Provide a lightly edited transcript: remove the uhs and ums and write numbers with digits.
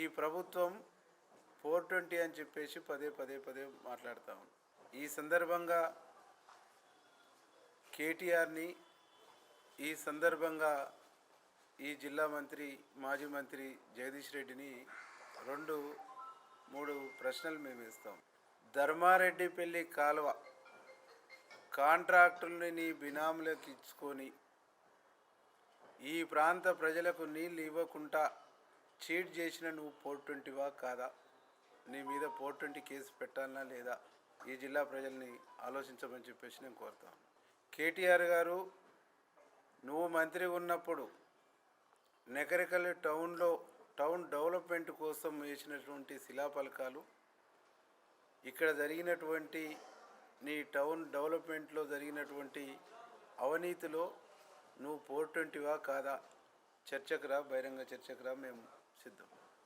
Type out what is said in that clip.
ఈ ప్రభుత్వం 420 అని చెప్పేసి పదే పదే పదే మాట్లాడుతూ ఉంది. ఈ సందర్భంగా కేటీఆర్ని, ఈ సందర్భంగా ఈ జిల్లా మంత్రి మాజీ మంత్రి జగదీష్ రెడ్డిని 2-3 ప్రశ్నలు మేము ఇస్తాం. ధర్మారెడ్డిపల్లి కాలువ కాంట్రాక్టుల్ని నీ బినాములకు ఇచ్చుకొని ఈ ప్రాంత ప్రజలకు నీళ్ళు ఇవ్వకుండా చీట్ చేసిన నువ్వు 420వా కాదా? నీ మీద 420 కేసు పెట్టాలనా లేదా? ఈ జిల్లా ప్రజల్ని ఆలోచించమని చెప్పేసి నేను కోరుతాను. కేటీఆర్ గారు, నువ్వు మంత్రి ఉన్నప్పుడు నెకరికల్లి టౌన్ డెవలప్మెంట్ కోసం వేసినటువంటి శిలాఫలకాలు, ఇక్కడ జరిగినటువంటి నీ టౌన్ డెవలప్మెంట్లో జరిగినటువంటి అవినీతిలో నువ్వు 420వా కాదా? చర్చకు రా, బహిరంగ చర్చకు రా, మేము సిద్ధం.